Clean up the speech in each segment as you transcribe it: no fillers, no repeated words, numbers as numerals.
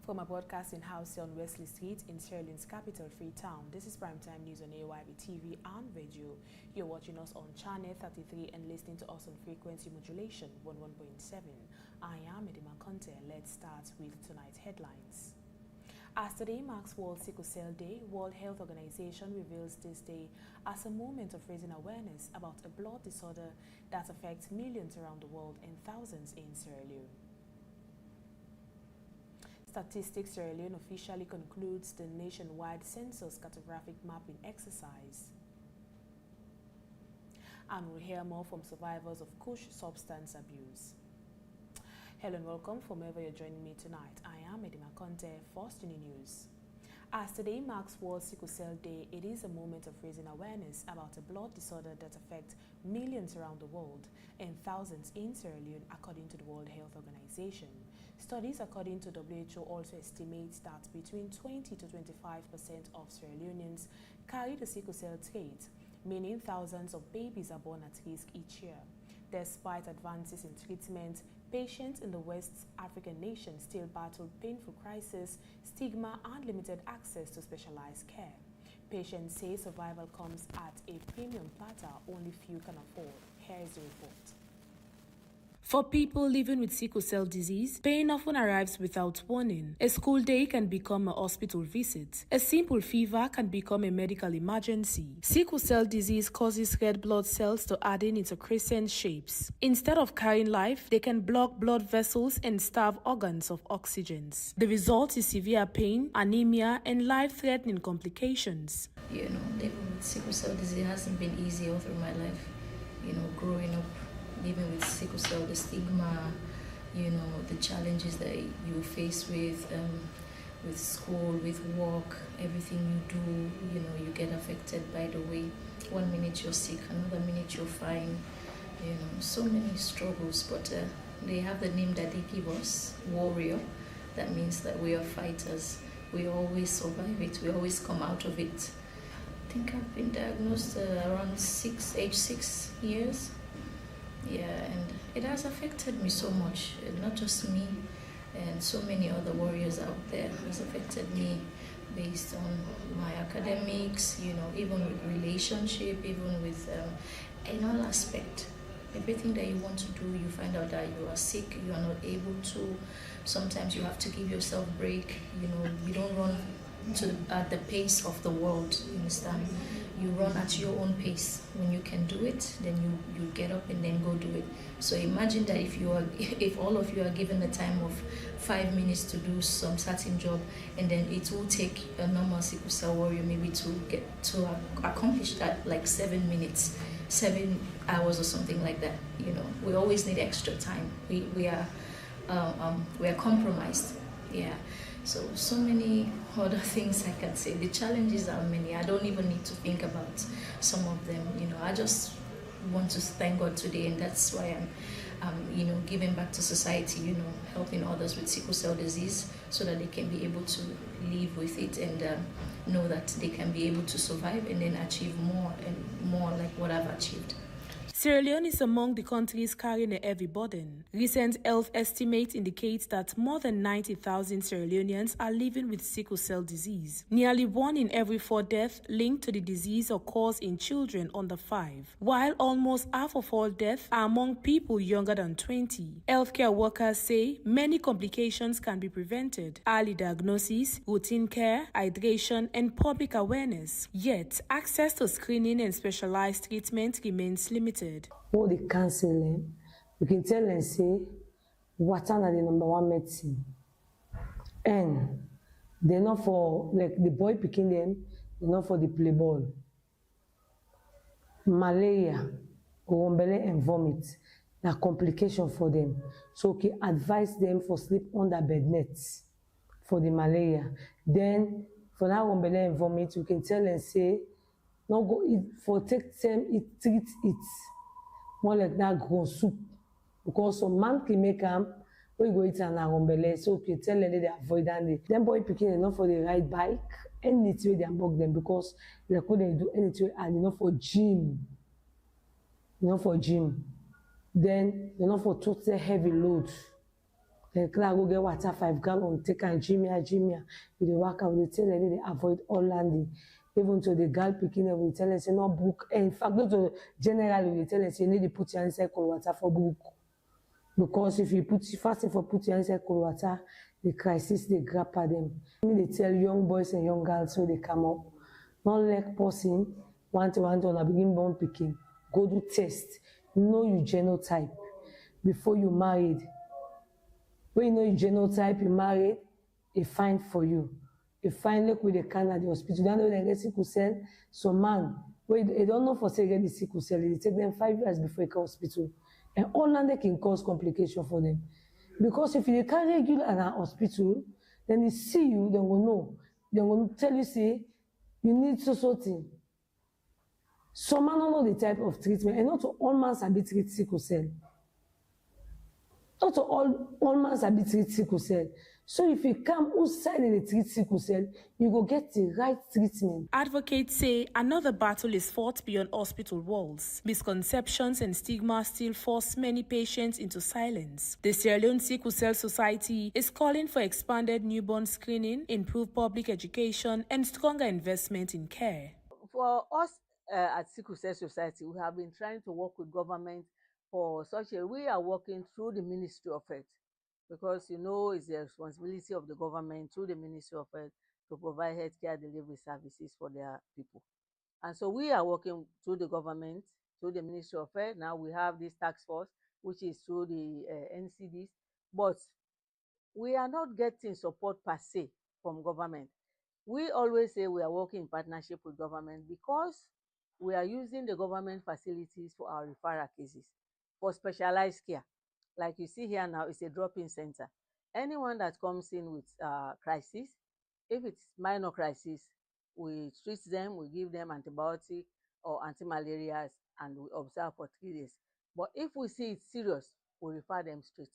From a broadcasting house here on Wesley Street in Sierra Leone's capital, Freetown, this is Primetime News on AYB TV and radio. You're watching us on Channel 33 and listening to us on frequency modulation 11.7. I am Edima Conte. Let's start with tonight's headlines. As today marks World Sickle Cell Day, World Health Organization reveals this day as a moment of raising awareness about a blood disorder that affects millions around the world and thousands in Sierra Leone. Statistics Sierra Leone officially concludes the nationwide census cartographic mapping exercise. And we'll hear more from survivors of Kush substance abuse. Hello and welcome from wherever you're joining me tonight. I am Edima Conte, First Uni News. As today marks World Sickle Cell Day, it is a moment of raising awareness about a blood disorder that affects millions around the world and thousands in Sierra Leone, according to the World Health Organization. Studies according to WHO also estimate that between 20 to 25% of Sierra Leoneans carry the sickle cell trait, meaning thousands of babies are born at risk each year. Despite advances in treatment, patients in the West African nations still battle painful crisis, stigma, and limited access to specialized care. Patients say survival comes at a premium platter only few can afford. Here is the report. For people living with sickle cell disease, pain often arrives without warning. A school day can become a hospital visit. A simple fever can become a medical emergency. Sickle cell disease causes red blood cells to harden into crescent shapes. Instead of carrying life, they can block blood vessels and starve organs of oxygen. The result is severe pain, anemia, and life-threatening complications. Living with sickle cell disease hasn't been easy all through my life. Growing up, living with sickle cell, the stigma, the challenges that you face with school, with work, everything you do, you get affected by the way. 1 minute you're sick, another minute you're fine, so many struggles, but they have the name that they give us, warrior. That means that we are fighters. We always survive it. We always come out of it. I think I've been diagnosed around age 6 years. And it has affected me so much, not just me, and so many other warriors out there. It has affected me based on my academics, even with relationship, even with in all aspect. Everything that you want to do, you find out that you are sick, you are not able to. Sometimes you have to give yourself a break. You don't run at the pace of the world, you understand? You run at your own pace. When you can do it, then you get up and then go do it. So imagine that if all of you are given the time of 5 minutes to do some certain job, and then it will take a normal sickle cell warrior maybe to accomplish that like 7 minutes, 7 hours or something like that. We always need extra time. We are compromised. So many other things I can say. The challenges are many. I don't even need to think about some of them. I just want to thank God today, and that's why I'm giving back to society, helping others with sickle cell disease so that they can be able to live with it and know that they can be able to survive and then achieve more and more like what I've achieved. Sierra Leone is among the countries carrying a heavy burden. Recent health estimates indicate that more than 90,000 Sierra Leoneans are living with sickle cell disease. Nearly 1 in every 4 deaths linked to the disease occurs in children under 5, while almost half of all deaths are among people younger than 20. Healthcare workers say many complications can be prevented: early diagnosis, routine care, hydration, and public awareness. Yet, access to screening and specialized treatment remains limited. All the counseling, we can tell them say water na the #1 medicine, and they're not for like the boy picking them, they're not for the play ball. Malaria, owombele and vomit, na complication for them. So we can advise them for sleep under bed nets for the malaria. Then for that owombele and vomit, we can tell them say not go eat for take time treat it. More like that grown soup, because some man can make them we go eat an arombele, so we tell them they avoid that. Them boy picking enough for the ride bike, anything they bug them because they couldn't do anything, and enough for gym. Then enough for total heavy load. Then Clara go get water 5 gallon, take and Jimia. We dey waka, we dey tell them they avoid all landing. Even to the girl picking up, we tell them say no book. In fact, not to generally we tell them say you need to put your inside cold water for book. Because if you put fasting for put your inside cold water, the crisis they grab at them. They tell young boys and young girls so they come up. Not like person, want to begin born picking. Go do test. Know your genotype before you married. When you know your genotype, you married, a fine for you. A fine look with the can at the hospital. They know they get sickle cell. So man, they don't know for say get the sickle cell. They take them 5 years before they come hospital. And all that they can cause complication for them. Because if you can't regular at an hospital, then they see you, they will know. They will tell you, say, you need so thing. Some man don't know the type of treatment, and not all man sabi treat sickle cell. Not all man sabi treat sickle cell. So if you come outside and treat sickle cell, you go get the right treatment. Advocates say another battle is fought beyond hospital walls. Misconceptions and stigma still force many patients into silence. The Sierra Leone Sickle Cell Society is calling for expanded newborn screening, improved public education, and stronger investment in care. For us at Sickle Cell Society, we have been trying to work with government for such a, we are working through the Ministry of Health, because you know it's the responsibility of the government through the Ministry of Health to provide healthcare delivery services for their people. And so we are working through the government, through the Ministry of Health. Now we have this task force, which is through the NCDs, but we are not getting support per se from government. We always say we are working in partnership with government because we are using the government facilities for our referral cases, for specialized care. Like you see here now, it's a drop-in center. Anyone that comes in with crisis, if it's minor crisis, we treat them, we give them antibiotic or anti-malarials, and we observe for 3 days. But if we see it's serious, we refer them straight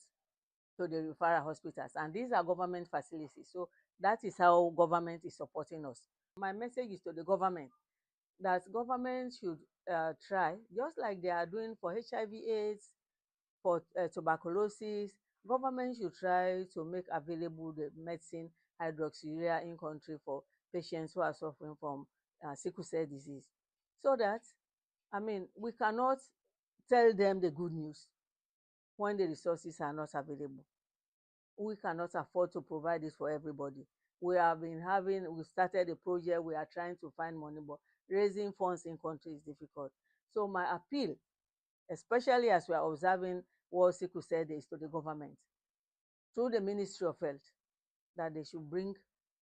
to the referral hospitals. And these are government facilities. So that is how government is supporting us. My message is to the government that government should try, just like they are doing for HIV/AIDS, for tuberculosis, government should try to make available the medicine hydroxyurea in country for patients who are suffering from sickle cell disease. So that, I mean, we cannot tell them the good news when the resources are not available. We cannot afford to provide this for everybody. We started a project, we are trying to find money, but raising funds in country is difficult. So my appeal, especially as we are observing World Sickle Cell Day, is to the government, through the Ministry of Health, that they should bring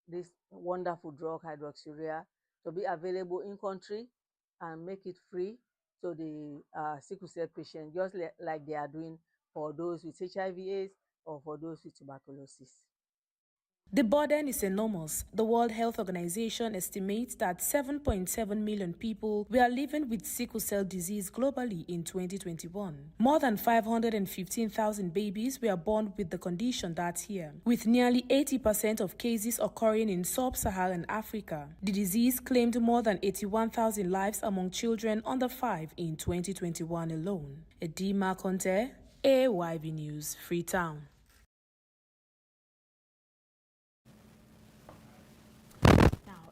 this wonderful drug, hydroxyurea, to be available in country and make it free to the sickle cell patients, just like they are doing for those with HIV/AIDS or for those with tuberculosis. The burden is enormous. The World Health Organization estimates that 7.7 million people were living with sickle cell disease globally in 2021. More than 515,000 babies were born with the condition that year, with nearly 80% of cases occurring in sub-Saharan Africa. The disease claimed more than 81,000 lives among children under 5 in 2021 alone. Edima Conte, AYV News, Freetown.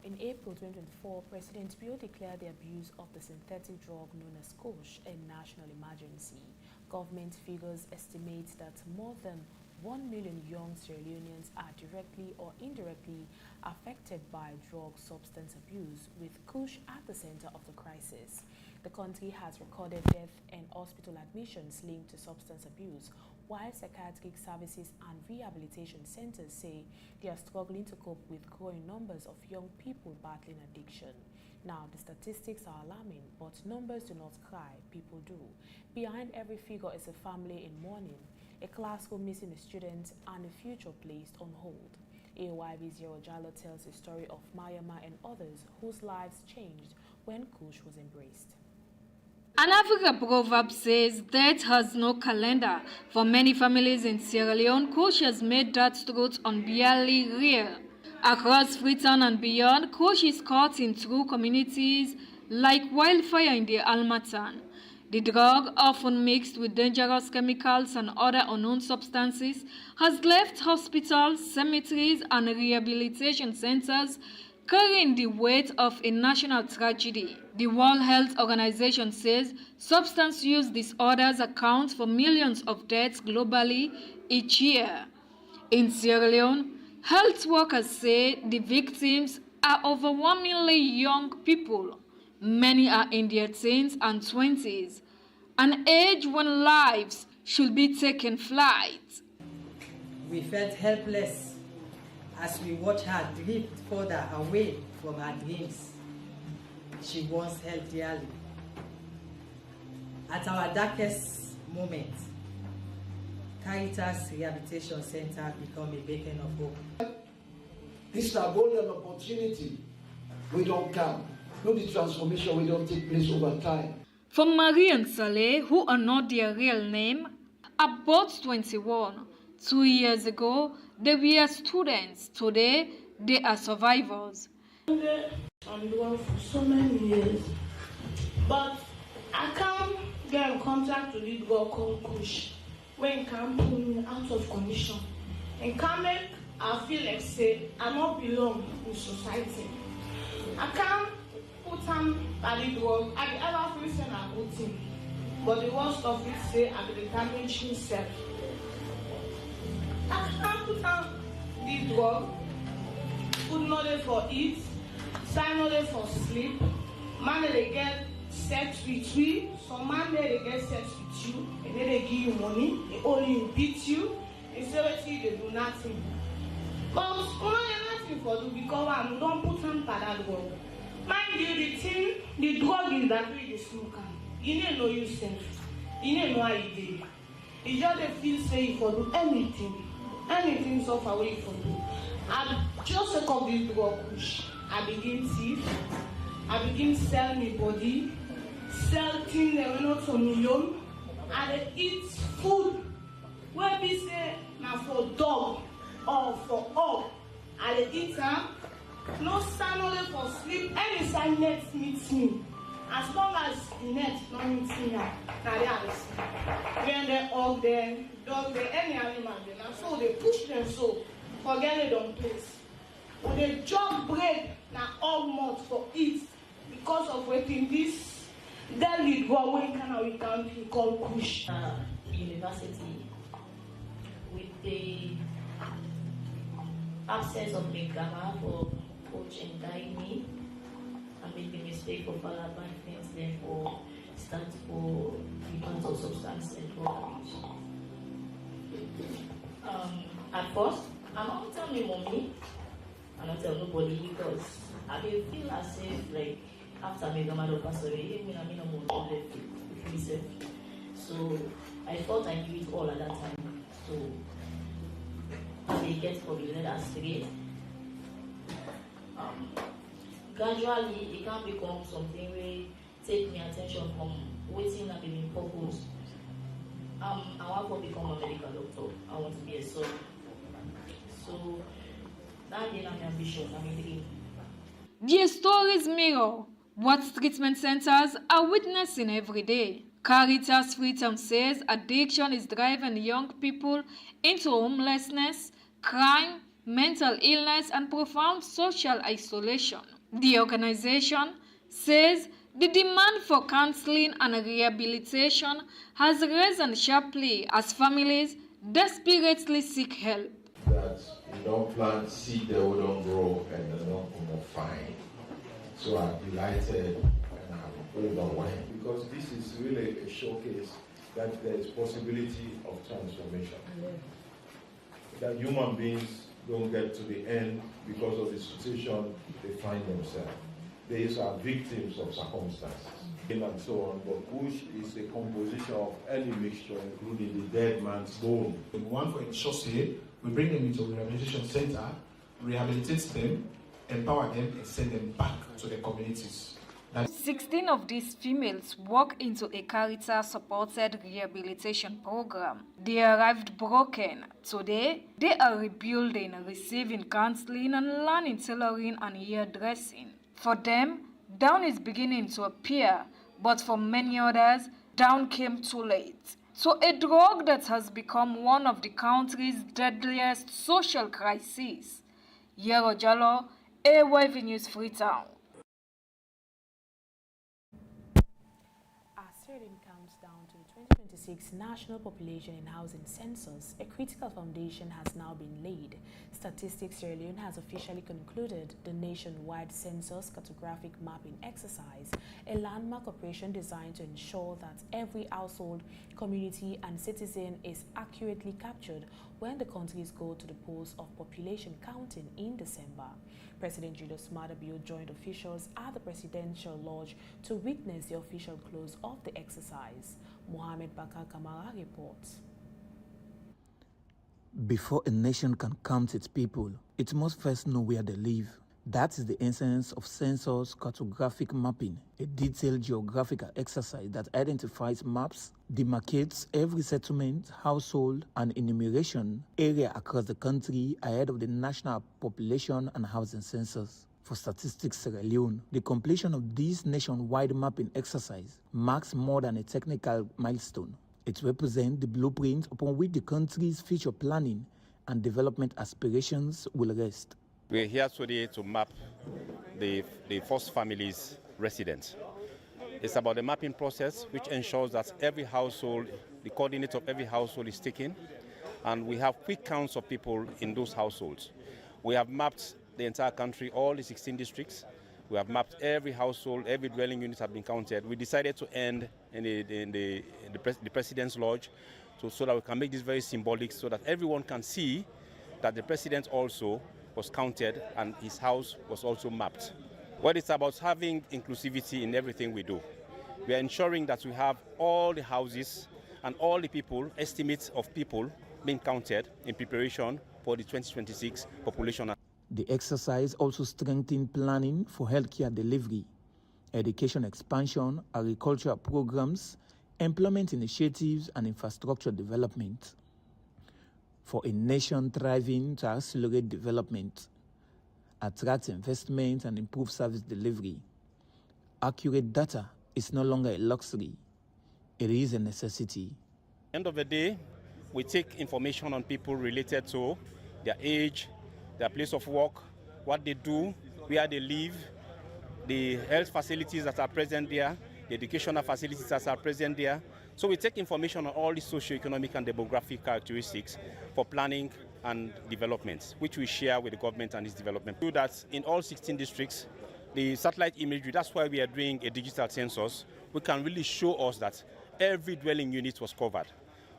In April 2024, President Bio declared the abuse of the synthetic drug known as kush a national emergency. Government figures estimate that more than 1 million young Sierra Leoneans are directly or indirectly affected by drug substance abuse, with kush at the center of the crisis. The country has recorded death and hospital admissions linked to substance abuse, while psychiatric services and rehabilitation centers say they are struggling to cope with growing numbers of young people battling addiction. Now, the statistics are alarming, but numbers do not cry, people do. Behind every figure is a family in mourning, a classroom missing a student, and a future placed on hold. AYV Zero Jalo tells the story of Mayama and others whose lives changed when kush was embraced. An African proverb says death has no calendar. For many families in Sierra Leone, kush has made that truth unbearably real. Across Freetown and beyond, kush is caught in true communities like wildfire in the Almatan. The drug, often mixed with dangerous chemicals and other unknown substances, has left hospitals, cemeteries, and rehabilitation centers carrying the weight of a national tragedy. The World Health Organization says substance use disorders account for millions of deaths globally each year. In Sierra Leone, health workers say the victims are overwhelmingly young people. Many are in their teens and 20s, an age when lives should be taking flight. We felt helpless as we watched her drift further away from her dreams she once held dearly. At our darkest moment, Caritas Rehabilitation Center became a beacon of hope. This is a golden opportunity. We don't come. No, the transformation will don't take place over time. For Marie and Saleh, who are not their real name, are both 21. 2 years ago, they were students. Today, they are survivors. I'm the one for so many years, but I can't get in contact with this girl called Kush when it can put me out of condition. And can make I feel like say I not belong in society. I can't put on at the drug. I ever feel say I good thing, but the worst of it say I be the damage myself. I can't put on the drug. Food not there for eat, sign not there for sleep. Man they get sex with you, some man they get sex with you, and then they give you money, they only beat you, and say what you they do nothing. But when I nothing for do because I don't put on for that drug. Mind you, the drug is that way you smoke. You don't know yourself. You don't know how you did. You just feel say for do anything so far away for do. I just take up this drug push. I begin thief. I begin sell my body, sell things that were not for million. I eat food where we say now for dog or for all. I eat them. No stand only for sleep. Any sign net meets me. As long as the net not meets me now they are sleep. When they hug them, dog them, any animal them. And so they push them so forget it on place. When they jump break now all month for it because of waiting this deadly drug we can call push. University with the absence of the grammar for coach and guide me. I made the mistake of all things, therefore start for the amount of substance and drug abuse. At first, I'm not telling my mommy, I'm not telling nobody because I feel as if like after my grandmother passed away, I mean I'm more left with myself. So I thought I knew it all at that time. So as they get for the letter straight, gradually it can become something where take me attention from waiting at the purpose. I want to become a medical doctor. I want to be a surgeon. So that is my ambition, my dream. Their stories mirror what treatment centers are witnessing every day. Caritas Freedom says addiction is driving young people into homelessness, crime, mental illness, and profound social isolation. The organization says the demand for counseling and rehabilitation has risen sharply as families desperately seek help. That you don't plant seed that will don't grow and they don't come out fine. So I'm delighted and I'm overwhelmed because this is really a showcase that there is possibility of transformation. That human beings don't get to the end because of the situation they find themselves. These are victims of circumstances and so on, but Kush is a composition of any mixture, including the dead man's bone. One for Chaussee, we bring them into a rehabilitation center, rehabilitate them, empower them, and send them back to their communities. 16 of these females walk into a Caritas-supported rehabilitation program. They arrived broken. Today, they are rebuilding, receiving counseling, and learning tailoring and hairdressing. For them, down is beginning to appear, but for many others, down came too late. So a drug that has become one of the country's deadliest social crises. Yero Jalo, AYV News Freetown. As Sweden comes down to the 2026 National Population and Housing Census, a critical foundation has now been laid. Statistics Sierra Leone has officially concluded the nationwide census cartographic mapping exercise, a landmark operation designed to ensure that every household, community and citizen is accurately captured when the countries go to the polls of population counting in December. President Julius Maada Bio joined officials at the Presidential Lodge to witness the official close of the exercise. Mohamed Bakar Kamara reports. Before a nation can count its people, it must first know where they live. That is the essence of census cartographic mapping, a detailed geographical exercise that identifies maps, demarcates every settlement, household, and enumeration area across the country ahead of the National Population and Housing Census. For Statistics Sierra Leone, the completion of this nationwide mapping exercise marks more than a technical milestone. It represents the blueprint upon which the country's future planning and development aspirations will rest. We're here today to map the first family's residence. It's about the mapping process, which ensures that every household, the coordinate of every household is taken, and we have quick counts of people in those households. We have mapped the entire country, all the 16 districts. We have mapped every household, every dwelling unit have been counted. We decided to end in the President's Lodge so that we can make this very symbolic, so that everyone can see that the President also was counted and his house was also mapped. Well, it's about having inclusivity in everything we do. We are ensuring that we have all the houses and all the people, estimates of people being counted in preparation for the 2026 population. The exercise also strengthened planning for healthcare delivery, education expansion, agricultural programs, employment initiatives, and infrastructure development. For a nation thriving to accelerate development, attract investment, and improve service delivery, accurate data is no longer a luxury. It is a necessity. At the end of the day, we take information on people related to their age, their place of work, what they do, where they live, the health facilities that are present there, the educational facilities that are present there. So we take information on all the socio-economic and demographic characteristics for planning and development, which we share with the government and its development. We do that in all 16 districts. The satellite imagery, that's why we are doing a digital census. We can really show us that every dwelling unit was covered.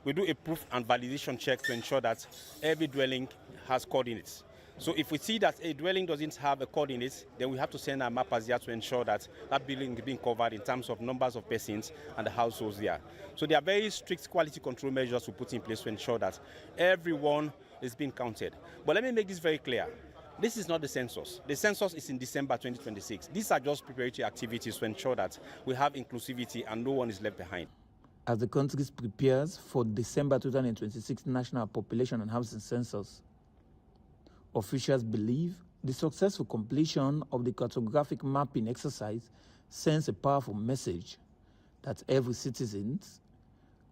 We do a proof and validation check to ensure that every dwelling has coordinates. So if we see that a dwelling doesn't have a coordinate, then we have to send our mappers here to ensure that that building is being covered in terms of numbers of persons and the households there. So there are very strict quality control measures we put in place to ensure that everyone is being counted. But let me make this very clear. This is not the census. The census is in December 2026. These are just preparatory activities to ensure that we have inclusivity and no one is left behind. As the country prepares for December 2026 National Population and Housing Census, officials believe the successful completion of the cartographic mapping exercise sends a powerful message that every citizen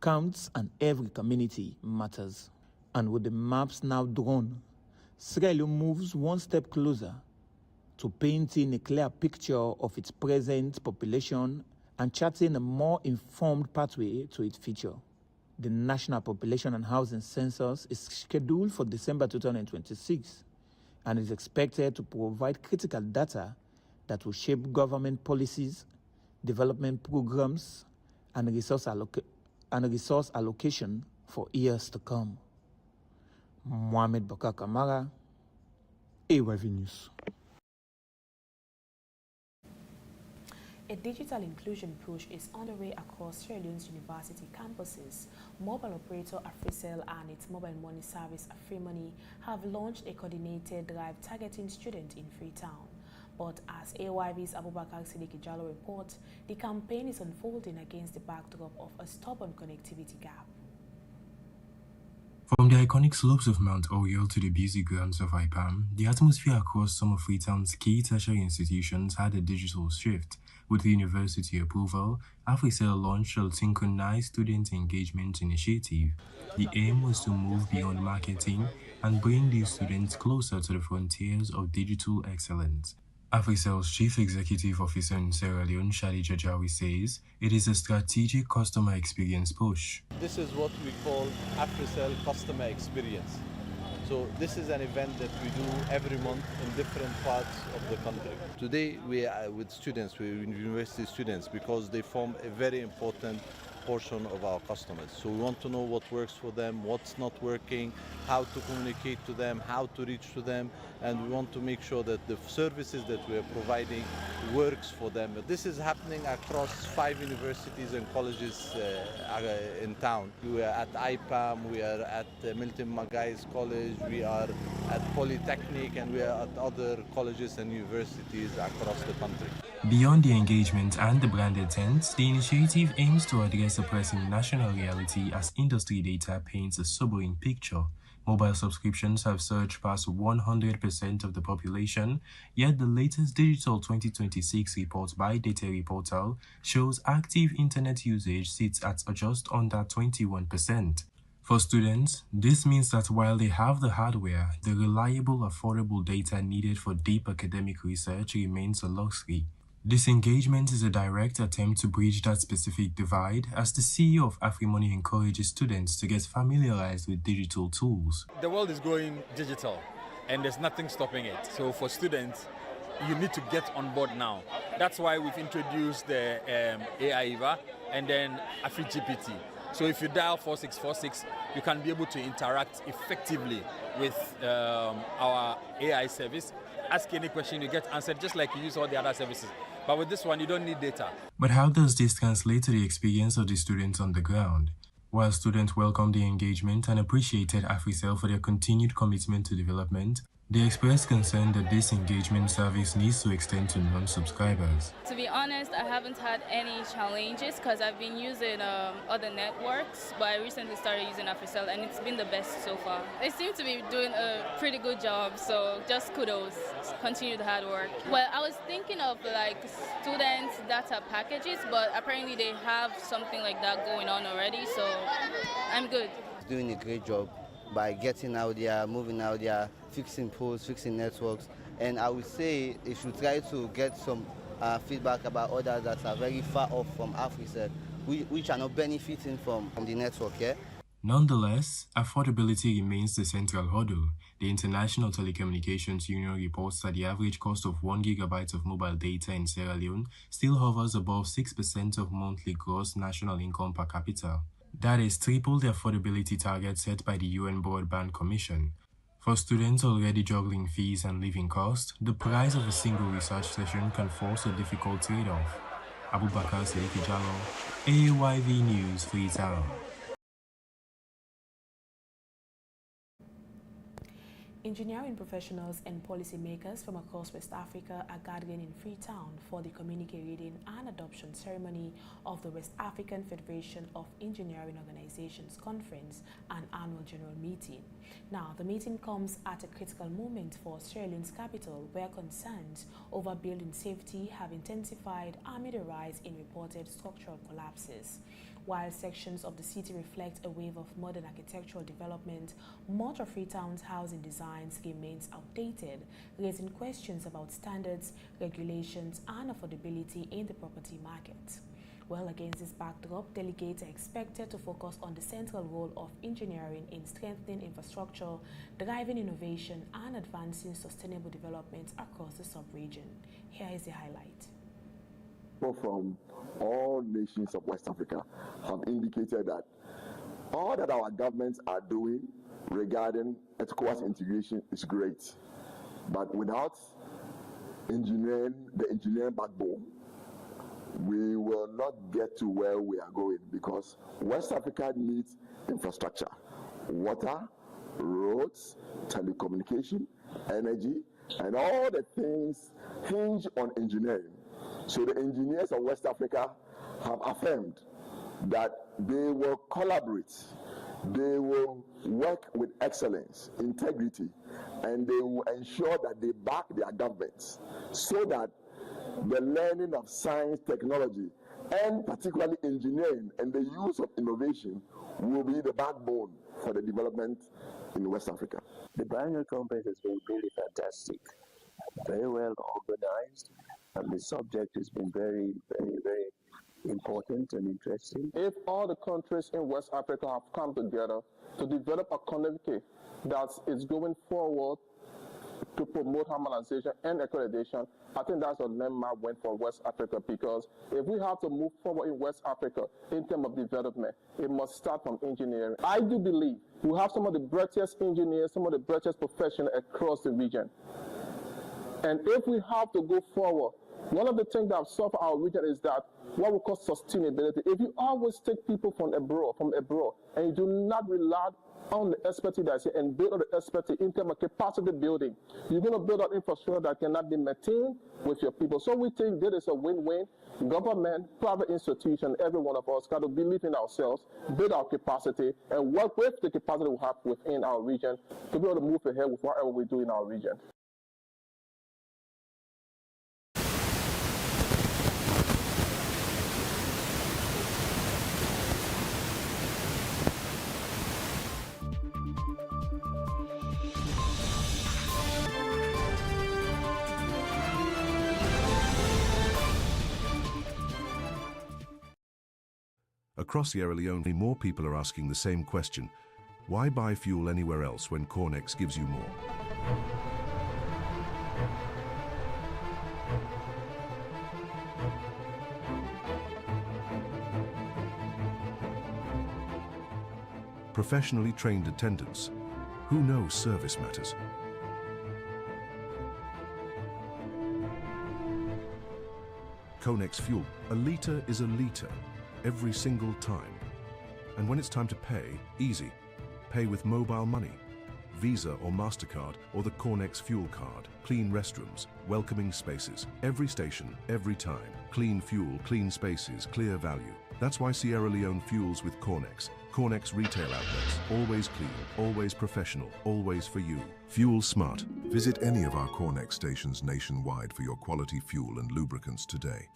counts and every community matters. And with the maps now drawn, Sierra Leone moves one step closer to painting a clear picture of its present population and charting a more informed pathway to its future. The National Population and Housing Census is scheduled for December 2026 and is expected to provide critical data that will shape government policies, development programs, and resource allocation for years to come. Mohamed Bakar Kamara, AYV News. A digital inclusion push is underway across Sierra Leone's university campuses. Mobile operator Africell and its mobile money service AfriMoney have launched a coordinated drive targeting students in Freetown. But as AYV's Abubakar Sidiki Jallo reports, the campaign is unfolding against the backdrop of a stubborn connectivity gap. From the iconic slopes of Mount Oriel to the busy grounds of IPAM, the atmosphere across some of Freetown's key tertiary institutions had a digital shift. With the university approval, AfriCell launched a synchronized student engagement initiative. The aim was to move beyond marketing and bring these students closer to the frontiers of digital excellence. AfriCell's Chief Executive Officer in Sierra Leone, Shadi Jajawi, says it is a strategic customer experience push. This is what we call AfriCell Customer Experience. So this is an event that we do every month in different parts of the country. Today we are with students, we're university students, because they form a very important portion of our customers. So we want to know what works for them, what's not working, how to communicate to them, how to reach to them, and we want to make sure that the services that we are providing works for them. This is happening across 5 universities and colleges in town. We are at IPAM, we are at Milton Magai's College, we are at Polytechnic, and we are at other colleges and universities across the country. Beyond the engagement and the branded tents, the initiative aims to address a pressing national reality as industry data paints a sobering picture. Mobile subscriptions have surged past 100% of the population, yet the latest Digital 2026 report by Data Portal shows active internet usage sits at just under 21%. For students, this means that while they have the hardware, the reliable, affordable data needed for deep academic research remains a luxury. This engagement is a direct attempt to bridge that specific divide, as the CEO of AfriMoney encourages students to get familiarized with digital tools. The world is going digital and there's nothing stopping it. So for students, you need to get on board now. That's why we've introduced the AI Eva and then AfriGPT. So if you dial 4646, you can be able to interact effectively with our AI service. Ask any question, you get answered just like you use all the other services. But with this one, you don't need data. But how does this translate to the experience of the students on the ground? While students welcomed the engagement and appreciated AfriCell for their continued commitment to development, they expressed concern that this engagement service needs to extend to non-subscribers. To be honest, I haven't had any challenges because I've been using other networks, but I recently started using AfriCell and it's been the best so far. They seem to be doing a pretty good job, so just kudos. Continue the hard work. Well, I was thinking of like students data packages, but apparently they have something like that going on already, so I'm good. Doing a great job by getting out there, moving out there, fixing poles, fixing networks, and I would say they should try to get some feedback about others that are very far off from AfriCell, which are not benefiting from the network. Yeah? Nonetheless, affordability remains the central hurdle. The International Telecommunications Union reports that the average cost of 1 gigabyte of mobile data in Sierra Leone still hovers above 6% of monthly gross national income per capita. That is triple the affordability target set by the UN Broadband Commission. For students already juggling fees and living costs, the price of a single research session can force a difficult trade-off. Abubakar Sediki Jallo, AYV News, Freetown. Engineering professionals and policymakers from across West Africa are gathering in Freetown for the communique reading and adoption ceremony of the West African Federation of Engineering Organizations Conference and Annual General Meeting. Now, the meeting comes at a critical moment for Sierra Leone's capital, where concerns over building safety have intensified amid a rise in reported structural collapses. While sections of the city reflect a wave of modern architectural development, much of Freetown's housing designs remains outdated, raising questions about standards, regulations, and affordability in the property market. Well, against this backdrop, delegates are expected to focus on the central role of engineering in strengthening infrastructure, driving innovation, and advancing sustainable development across the sub-region. Here is the highlight. From all nations of West Africa have indicated that all that our governments are doing regarding ECOWAS integration is great, but without the engineering backbone, we will not get to where we are going, because West Africa needs infrastructure, water, roads, telecommunication, energy, and all the things hinge on engineering. So the engineers of West Africa have affirmed that they will collaborate They will work with excellence, integrity, and they will ensure that they back their governments so that the learning of science, technology, and particularly engineering and the use of innovation will be the backbone for the development in West Africa. The biennial conference has been really fantastic, very well organized, and the subject has been very, very, very important and interesting. If all the countries in West Africa have come together to develop a community that is going forward to promote harmonization and accreditation, I think that's a landmark win for West Africa, because if we have to move forward in West Africa in terms of development, it must start from engineering. I do believe we have some of the brightest engineers, some of the brightest professionals across the region. And if we have to go forward, one of the things that have suffered our region is that what we call sustainability. If you always take people from abroad, and you do not rely on the expertise that's here and build on the expertise in terms of capacity building, you're going to build an infrastructure that cannot be maintained with your people. So we think that is a win-win. Government, private institution, every one of us got to believe in ourselves, build our capacity, and work with the capacity we have within our region to be able to move ahead with whatever we do in our region. Across Sierra Leone, more people are asking the same question. Why buy fuel anywhere else when Cornex gives you more? Professionally trained attendants who know service matters. Cornex fuel, a litre is a litre. Every single time. And when it's time to pay, easy. Pay with mobile money, Visa or MasterCard, or the Cornex fuel card. Clean restrooms, welcoming spaces. Every station, every time. Clean fuel, clean spaces, clear value. That's why Sierra Leone fuels with Cornex. Cornex retail outlets. Always clean, always professional, always for you. Fuel smart. Visit any of our Cornex stations nationwide for your quality fuel and lubricants today.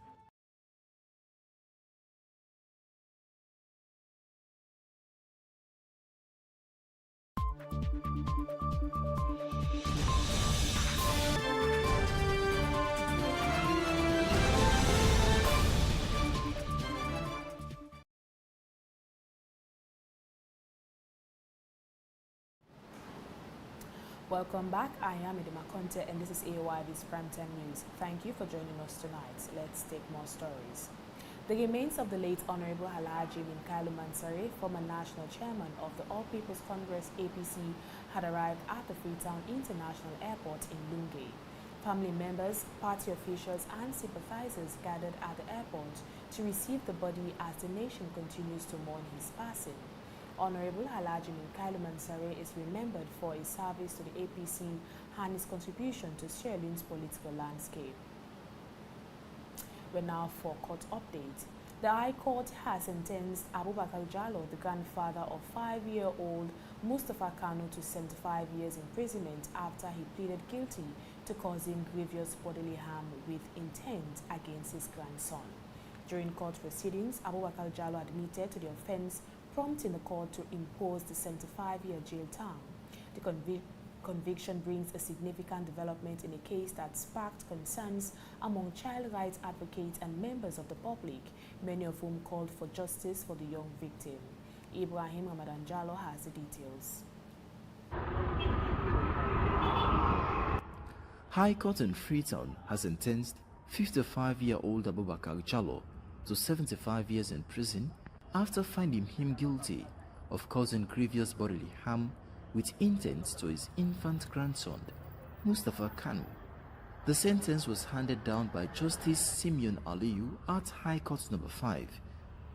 Welcome back. I am Edima Conte and this is AOIB's Primetime News. Thank you for joining us tonight. Let's take more stories. The remains of the late Honorable Alhaji Minkailu Mansari, former national chairman of the All People's Congress APC, had arrived at the Freetown International Airport in Lunge. Family members, party officials and sympathizers gathered at the airport to receive the body as the nation continues to mourn his passing. Honorable Alhaji Minkailu Mansari is remembered for his service to the APC and his contribution to Sierra Leone's political landscape. We're now for court update. The High Court has sentenced Abubakar Jallow, the grandfather of 5-year-old Mustafa Kanu, to 75 years imprisonment after he pleaded guilty to causing grievous bodily harm with intent against his grandson. During court proceedings, Abubakar Jallow admitted to the offense, prompting the court to impose the 75-year jail term. The conviction brings a significant development in a case that sparked concerns among child rights advocates and members of the public, many of whom called for justice for the young victim. Ibrahim Ramadan Jallow has the details. High Court in Freetown has sentenced 55-year-old Abubakar Jallow to 75 years in prison after finding him guilty of causing grievous bodily harm with intent to his infant grandson, Mustafa Kanu. The sentence was handed down by Justice Simeon Aliyu at High Court No. 5.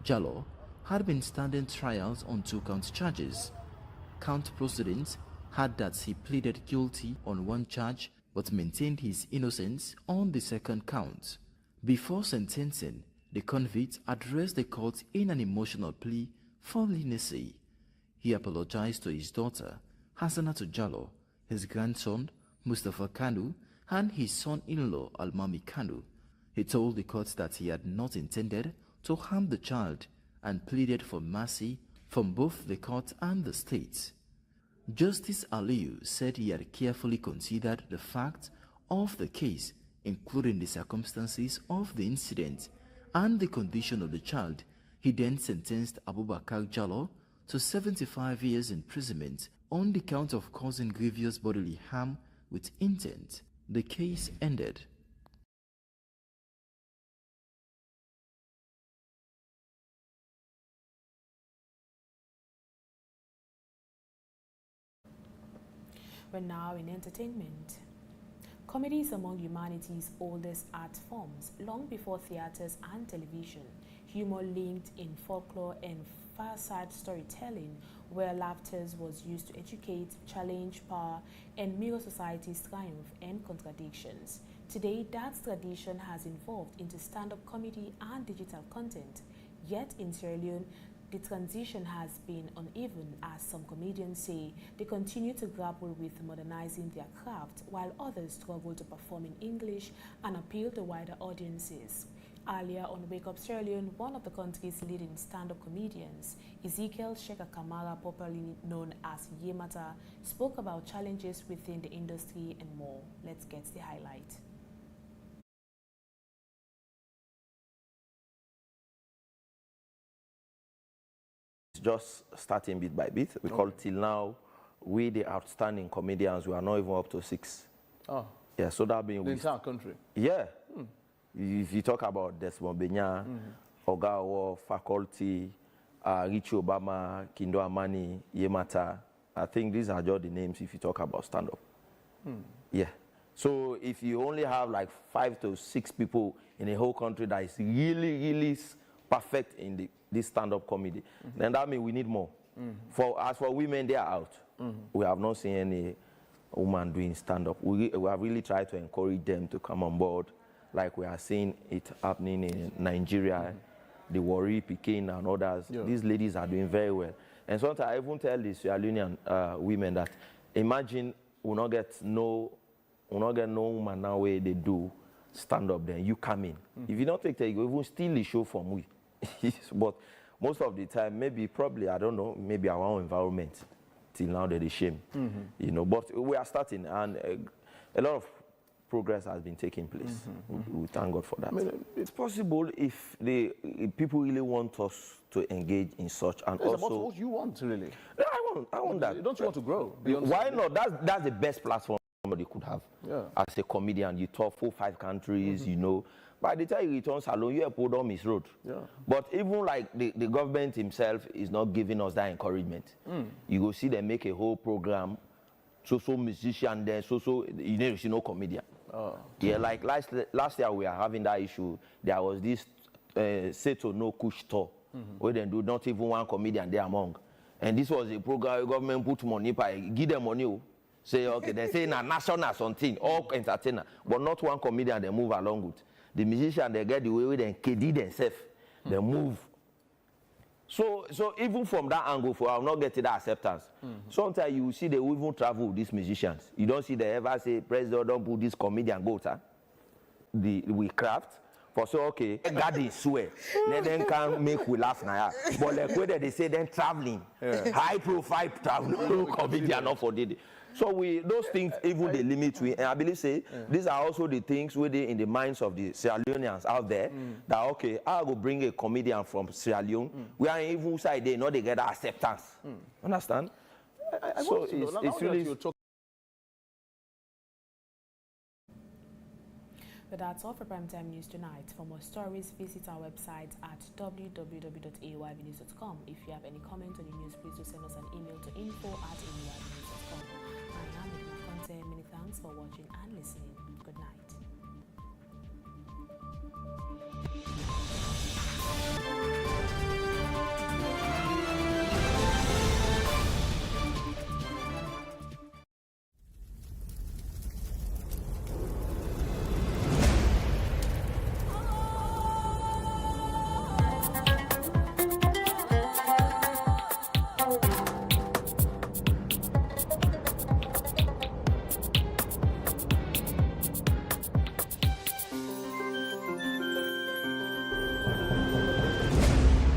Jallow had been standing trials on 2-count charges. Count proceedings had that he pleaded guilty on 1 charge but maintained his innocence on the 2nd count. Before sentencing, the convict addressed the court in an emotional plea for leniency. He apologized to his daughter, Hassanatu Jallo, his grandson, Mustafa Kanu, and his son-in-law, Almami Kanu. He told the court that he had not intended to harm the child and pleaded for mercy from both the court and the state. Justice Aliyu said he had carefully considered the facts of the case, including the circumstances of the incident and the condition of the child. He then sentenced Abubakar Jallo to 75 years imprisonment on the count of causing grievous bodily harm with intent. The case ended. We're now in entertainment. Comedy is among humanity's oldest art forms. Long before theaters and television, humor linked in folklore and fireside storytelling, where laughter was used to educate, challenge power, and mirror society's triumph and contradictions. Today, that tradition has evolved into stand-up comedy and digital content. Yet in Sierra Leone, the transition has been uneven, as some comedians say they continue to grapple with modernizing their craft, while others struggle to perform in English and appeal to wider audiences. Earlier on Wake Up Sierra Leone, one of the country's leading stand-up comedians, Ezekiel Sheka Kamara, popularly known as Yemata, spoke about challenges within the industry and more. Let's get the highlight. Just starting bit by bit. We call till now, we the outstanding comedians, we are not even up to 6. Oh. Yeah, so that being the entire country. Yeah. If you talk about Desmond Benya, Ogawa, Faculty, Richie Obama, Kindo Amani, Yemata, I think these are just the names if you talk about stand-up. Yeah. So if you only have like 5 to 6 people in the whole country that is really perfect in this stand-up comedy, then that means we need more. As for women, they are out. We have not seen any woman doing stand-up. We have really tried to encourage them to come on board, like we are seeing it happening in Nigeria, the Warri, Pekin, and others. Yeah. These ladies are doing very well. And sometimes I even tell the Sierra Leonean women that imagine we not get no woman now where they do stand-up, then you come in. If you don't take you even steal the show from we. But most of the time, probably, I don't know, maybe our own environment, till now they're the shame, you know. But we are starting, and a lot of progress has been taking place. We thank God for that. I mean, it's possible if people really want us to engage in such, and it's also about what you want, really. I want that. Don't you want to grow? Why not? That's the best platform somebody could have. Yeah. As a comedian, you talk 4-5 countries, you know. By the time he returns alone, you have pulled on his road. Yeah. But even like the government himself is not giving us that encouragement. You go see them make a whole program, so musician there, you never see no comedian. Oh. Yeah, like last year we are having that issue. There was this Seto no Kush tour, where they do not even one comedian there among. And this was a program government put money by, give them money. Say, okay, they say na national something, all entertainer, but not one comedian they move along with. The musician, they get the way with them, KD themselves, they move. So even from that angle, I will not get to that acceptance. Sometimes you see they will even travel with these musicians. You don't see they ever say, President, don't put this comedian go, huh? We craft. For so, okay, God is swear. Then can make we laugh now. But like whether they say then traveling, high profile travel, comedian not for did. So those things even the limit we, and I believe these are also the things within in the minds of the Sierra Leoneans out there that okay, I will bring a comedian from Sierra Leone. We are even side they know they get that acceptance. Understand? So it's really. But that's all for Primetime News tonight. For more stories, visit our website at www.ayvnews.com. If you have any comment on the news, please do send us an email to info@ayvnews.com. I am Edna Conte. Many thanks for watching and listening. Good night.